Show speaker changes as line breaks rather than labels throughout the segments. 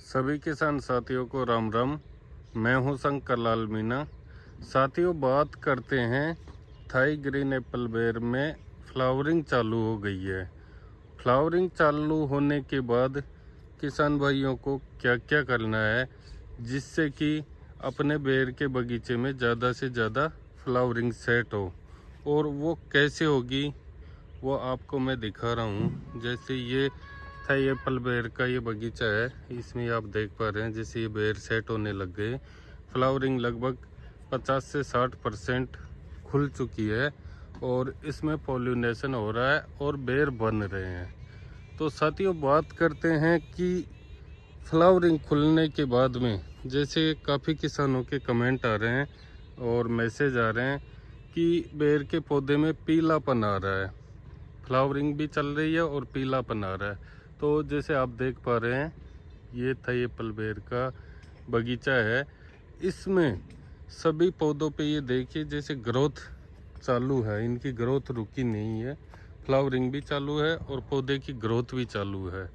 सभी किसान साथियों को राम राम। मैं हूं शंकर लाल मीना। साथियों, बात करते हैं थाई ग्रीन एप्पल बेर में फ्लावरिंग चालू हो गई है। फ्लावरिंग चालू होने के बाद किसान भाइयों को क्या क्या करना है जिससे कि अपने बेर के बगीचे में ज़्यादा से ज़्यादा फ्लावरिंग सेट हो, और वो कैसे होगी वो आपको मैं दिखा रहा हूँ। जैसे ये थाई एप्पल बेर का ये बगीचा है, इसमें आप देख पा रहे हैं जैसे ये बेर सेट होने लग गए। फ्लावरिंग लगभग 50 से 60% खुल चुकी है और इसमें पॉलिनेशन हो रहा है और बेर बन रहे हैं। तो साथियों, बात करते हैं कि फ्लावरिंग खुलने के बाद में जैसे काफ़ी किसानों के कमेंट आ रहे हैं और मैसेज आ रहे हैं कि बेर के पौधे में पीलापन आ रहा है, फ्लावरिंग भी चल रही है और पीलापन आ रहा है। तो जैसे आप देख पा रहे हैं ये थाई एप्पल बेर का बगीचा है। इसमें सभी पौधों पे ये देखिए जैसे ग्रोथ चालू है, इनकी ग्रोथ रुकी नहीं है, फ्लावरिंग भी चालू है और पौधे की ग्रोथ भी चालू है।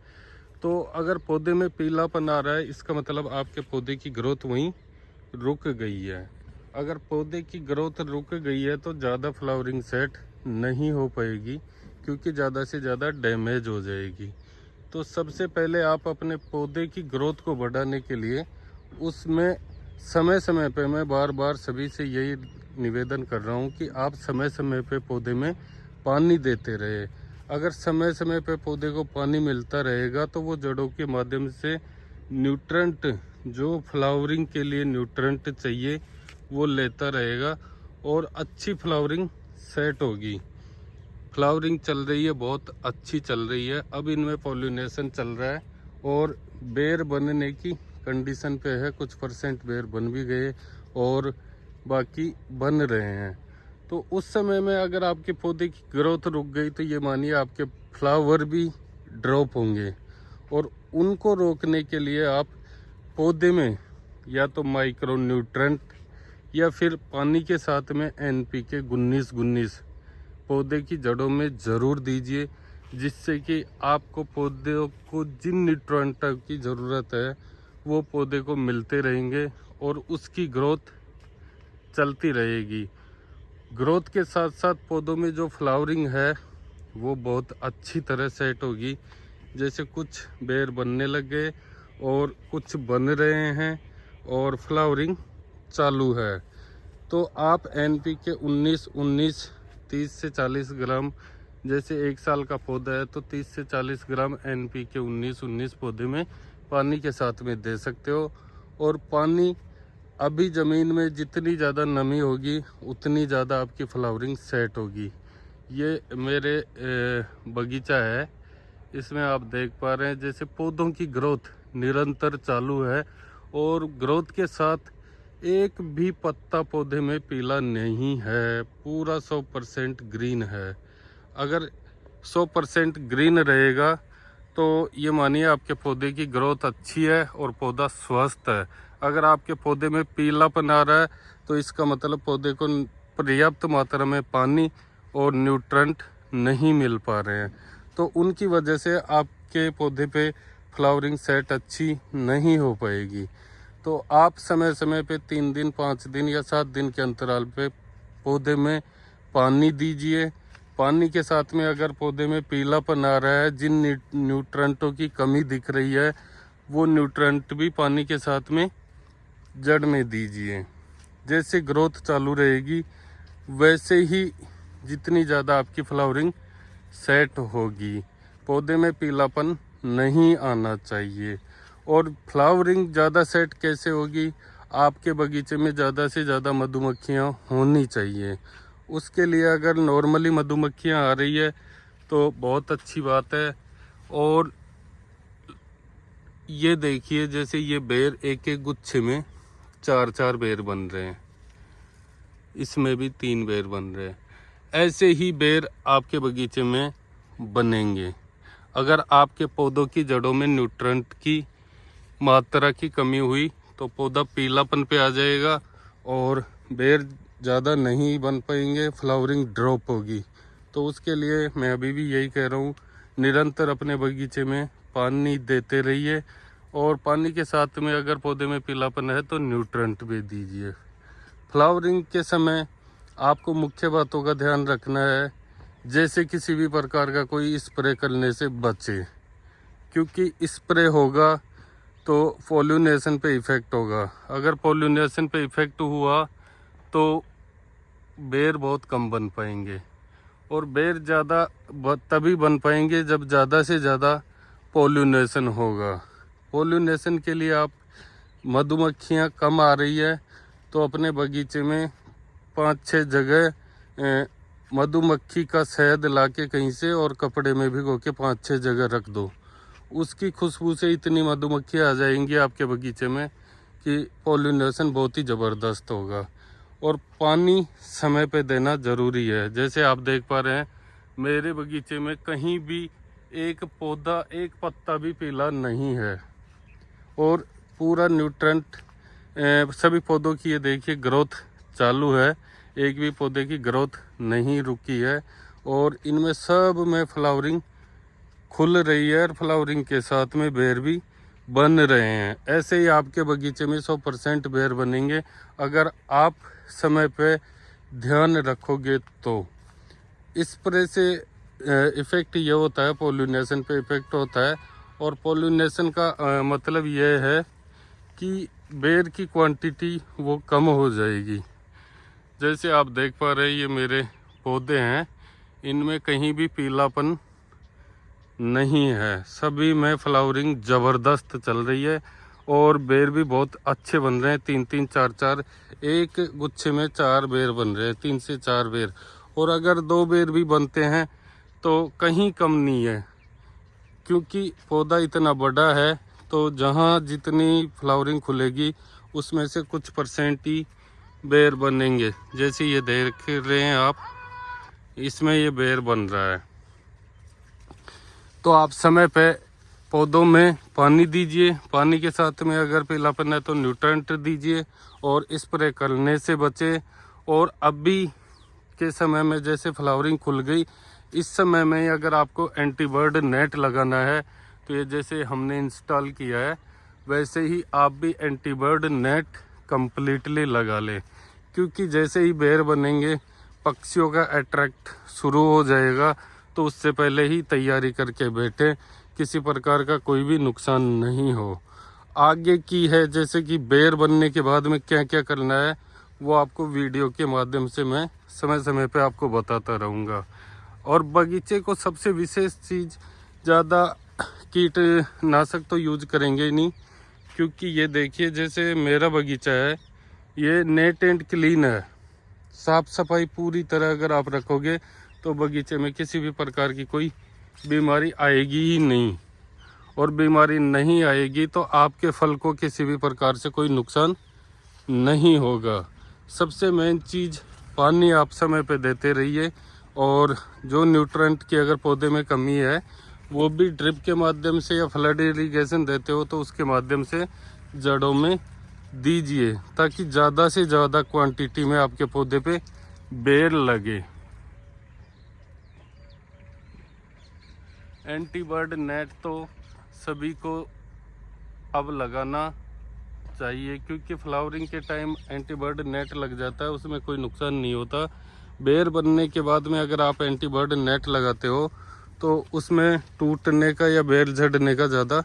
तो अगर पौधे में पीलापन आ रहा है इसका मतलब आपके पौधे की ग्रोथ वहीं रुक गई है। अगर पौधे की ग्रोथ रुक गई है तो ज़्यादा फ्लावरिंग सेट नहीं हो पाएगी, क्योंकि ज़्यादा से ज़्यादा डैमेज हो जाएगी। तो सबसे पहले आप अपने पौधे की ग्रोथ को बढ़ाने के लिए उसमें समय समय पे, मैं बार बार सभी से यही निवेदन कर रहा हूँ कि आप समय समय पे पौधे में पानी देते रहे। अगर समय समय पे पौधे को पानी मिलता रहेगा तो वो जड़ों के माध्यम से न्यूट्रेंट, जो फ्लावरिंग के लिए न्यूट्रेंट चाहिए, वो लेता रहेगा और अच्छी फ्लावरिंग सेट होगी। फ्लावरिंग चल रही है, बहुत अच्छी चल रही है। अब इनमें पॉलिनेशन चल रहा है और बेर बनने की कंडीशन पे है। कुछ परसेंट बेर बन भी गए और बाकी बन रहे हैं। तो उस समय में अगर आपके पौधे की ग्रोथ रुक गई तो ये मानिए आपके फ्लावर भी ड्रॉप होंगे, और उनको रोकने के लिए आप पौधे में या तो माइक्रो न्यूट्रेंट या फिर पानी के साथ में NPK 19-19 पौधे की जड़ों में ज़रूर दीजिए, जिससे कि आपको पौधे को जिन न्यूट्रेंट की ज़रूरत है वो पौधे को मिलते रहेंगे और उसकी ग्रोथ चलती रहेगी। ग्रोथ के साथ साथ पौधों में जो फ्लावरिंग है वो बहुत अच्छी तरह सेट होगी। जैसे कुछ बेर बनने लग गए और कुछ बन रहे हैं और फ्लावरिंग चालू है। तो आप NPK 19-19 30 से 40 ग्राम, जैसे 1 साल का पौधा है तो 30 से 40 ग्राम NPK 19-19 पौधे में पानी के साथ में दे सकते हो। और पानी अभी ज़मीन में जितनी ज़्यादा नमी होगी उतनी ज़्यादा आपकी फ्लावरिंग सेट होगी। ये मेरे बगीचा है, इसमें आप देख पा रहे हैं जैसे पौधों की ग्रोथ निरंतर चालू है और ग्रोथ के साथ एक भी पत्ता पौधे में पीला नहीं है, पूरा 100% ग्रीन है। अगर 100% ग्रीन रहेगा तो ये मानिए आपके पौधे की ग्रोथ अच्छी है और पौधा स्वस्थ है। अगर आपके पौधे में पीलापन आ रहा है तो इसका मतलब पौधे को पर्याप्त मात्रा में पानी और न्यूट्रेंट नहीं मिल पा रहे हैं। तो उनकी वजह से आपके पौधे पे फ्लावरिंग सेट अच्छी नहीं हो पाएगी। तो आप समय समय पे 3 दिन, 5 दिन या 7 दिन के अंतराल पे पौधे में पानी दीजिए। पानी के साथ में अगर पौधे में पीलापन आ रहा है, जिन न्यूट्रेंटों की कमी दिख रही है, वो न्यूट्रेंट भी पानी के साथ में जड़ में दीजिए। जैसे ग्रोथ चालू रहेगी वैसे ही जितनी ज़्यादा आपकी फ्लावरिंग सेट होगी। पौधे में पीलापन नहीं आना चाहिए। और फ्लावरिंग ज़्यादा सेट कैसे होगी? आपके बगीचे में ज़्यादा से ज़्यादा मधुमक्खियाँ होनी चाहिए। उसके लिए अगर नॉर्मली मधुमक्खियाँ आ रही है तो बहुत अच्छी बात है। और ये देखिए जैसे ये बेर एक एक गुच्छे में 4-4 बेर बन रहे हैं, इसमें भी 3 बेर बन रहे हैं। ऐसे ही बेर आपके बगीचे में बनेंगे। अगर आपके पौधों की जड़ों में न्यूट्रेंट की मात्रा की कमी हुई तो पौधा पीलापन पे आ जाएगा और बेर ज़्यादा नहीं बन पाएंगे, फ्लावरिंग ड्रॉप होगी। तो उसके लिए मैं अभी भी यही कह रहा हूँ, निरंतर अपने बगीचे में पानी देते रहिए और पानी के साथ में अगर पौधे में पीलापन है तो न्यूट्रेंट भी दीजिए। फ्लावरिंग के समय आपको मुख्य बातों का ध्यान रखना है, जैसे किसी भी प्रकार का कोई स्प्रे करने से बचे, क्योंकि स्प्रे होगा तो पोलिनेशन पे इफ़ेक्ट होगा। अगर पोलिनेशन पे इफ़ेक्ट हुआ तो बेर बहुत कम बन पाएंगे, और बेर ज़्यादा तभी बन पाएंगे जब ज़्यादा से ज़्यादा पोलिनेशन होगा। पोलिनेशन के लिए आप मधुमक्खियाँ कम आ रही है तो अपने बगीचे में 5-6 जगह मधुमक्खी का शहद लाके कहीं से और कपड़े में भिगो के 5-6 जगह रख दो। उसकी खुशबू से इतनी मधुमक्खियाँ आ जाएंगी आपके बगीचे में कि पोलिनेशन बहुत ही ज़बरदस्त होगा। और पानी समय पे देना ज़रूरी है। जैसे आप देख पा रहे हैं मेरे बगीचे में कहीं भी एक पौधा, एक पत्ता भी पीला नहीं है, और पूरा न्यूट्रेंट सभी पौधों की ये देखिए ग्रोथ चालू है, एक भी पौधे की ग्रोथ नहीं रुकी है, और इनमें सब में फ्लावरिंग खुल रही है और फ्लावरिंग के साथ में बेर भी बन रहे हैं। ऐसे ही आपके बगीचे में 100% बेर बनेंगे अगर आप समय पे ध्यान रखोगे तो। स्प्रे से इफ़ेक्ट ये होता है, पोलिनेशन पे इफ़ेक्ट होता है, और पोलिनेशन का मतलब ये है कि बेर की क्वांटिटी वो कम हो जाएगी। जैसे आप देख पा रहे हैं ये मेरे पौधे हैं, इनमें कहीं भी पीलापन नहीं है, सभी में फ्लावरिंग ज़बरदस्त चल रही है, और बेर भी बहुत अच्छे बन रहे हैं। 3-3, 4-4, एक गुच्छे में 4 बेर बन रहे हैं, 3 से 4 बेर। और अगर 2 बेर भी बनते हैं तो कहीं कम नहीं है, क्योंकि पौधा इतना बड़ा है तो जहाँ जितनी फ्लावरिंग खुलेगी उसमें से कुछ % ही बेर बनेंगे। जैसे ये देख रहे हैं आप, इसमें ये बेर बन रहा है। तो आप समय पे पौधों में पानी दीजिए, पानी के साथ में अगर पीलापन है तो न्यूट्रेंट दीजिए, और स्प्रे करने से बचे। और अभी के समय में जैसे फ्लावरिंग खुल गई, इस समय में अगर आपको एंटीबर्ड नेट लगाना है तो ये जैसे हमने इंस्टॉल किया है वैसे ही आप भी एंटीबर्ड नेट कम्प्लीटली लगा लें, क्योंकि जैसे ही बेर बनेंगे पक्षियों का अट्रैक्ट शुरू हो जाएगा। तो उससे पहले ही तैयारी करके बैठे, किसी प्रकार का कोई भी नुकसान नहीं हो। आगे की है जैसे कि बेर बनने के बाद में क्या क्या करना है वो आपको वीडियो के माध्यम से मैं समय समय पे आपको बताता रहूँगा। और बगीचे को सबसे विशेष चीज़, ज़्यादा कीटनाशक तो यूज करेंगे ही नहीं, क्योंकि ये देखिए जैसे मेरा बगीचा है ये नेट एंड क्लीन है, साफ सफाई पूरी तरह अगर आप रखोगे तो बगीचे में किसी भी प्रकार की कोई बीमारी आएगी ही नहीं। और बीमारी नहीं आएगी तो आपके फल को किसी भी प्रकार से कोई नुकसान नहीं होगा। सबसे मेन चीज़ पानी आप समय पे देते रहिए, और जो न्यूट्रेंट की अगर पौधे में कमी है वो भी ड्रिप के माध्यम से या फ्लड इरिगेशन देते हो तो उसके माध्यम से जड़ों में दीजिए, ताकि ज़्यादा से ज़्यादा क्वांटिटी में आपके पौधे पे बेर लगे। एंटीबर्ड नेट तो सभी को अब लगाना चाहिए, क्योंकि फ्लावरिंग के टाइम एंटीबर्ड नेट लग जाता है, उसमें कोई नुकसान नहीं होता। बेर बनने के बाद में अगर आप एंटीबर्ड नेट लगाते हो तो उसमें टूटने का या बेर झड़ने का ज़्यादा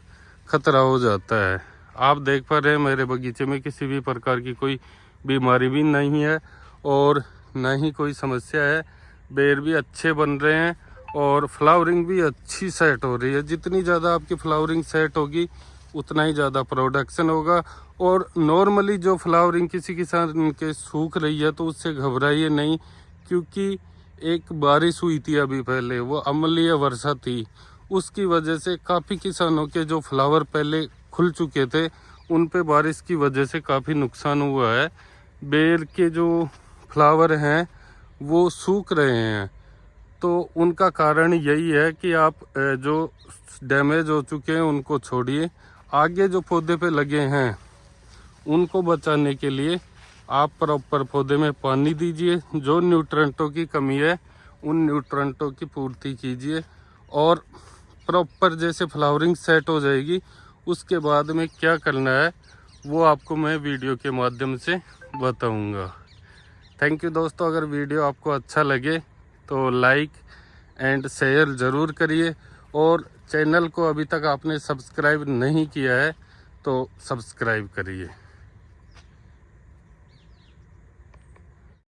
खतरा हो जाता है। आप देख पा रहे हैं मेरे बगीचे में किसी भी प्रकार की कोई बीमारी भी नहीं है और ना ही कोई समस्या है। बेर भी अच्छे बन रहे हैं और फ्लावरिंग भी अच्छी सेट हो रही है। जितनी ज़्यादा आपकी फ्लावरिंग सेट होगी उतना ही ज़्यादा प्रोडक्शन होगा। और नॉर्मली जो फ्लावरिंग किसी किसान के सूख रही है तो उससे घबराइए नहीं, क्योंकि एक बारिश हुई थी अभी पहले, वो अम्लीय वर्षा थी, उसकी वजह से काफ़ी किसानों के जो फ्लावर पहले खुल चुके थे उन पे बारिश की वजह से काफ़ी नुकसान हुआ है। बेर के जो फ्लावर हैं वो सूख रहे हैं, तो उनका कारण यही है कि आप जो डैमेज हो चुके हैं उनको छोड़िए, आगे जो पौधे पे लगे हैं उनको बचाने के लिए आप प्रॉपर पौधे में पानी दीजिए। जो न्यूट्रेंटों की कमी है उन न्यूट्रेंटों की पूर्ति कीजिए, और प्रॉपर जैसे फ्लावरिंग सेट हो जाएगी उसके बाद में क्या करना है वो आपको मैं वीडियो के माध्यम से बताऊंगा। थैंक यू दोस्तों। अगर वीडियो आपको अच्छा लगे तो लाइक एंड शेयर ज़रूर करिए, और चैनल को अभी तक आपने सब्सक्राइब नहीं किया है तो सब्सक्राइब करिए।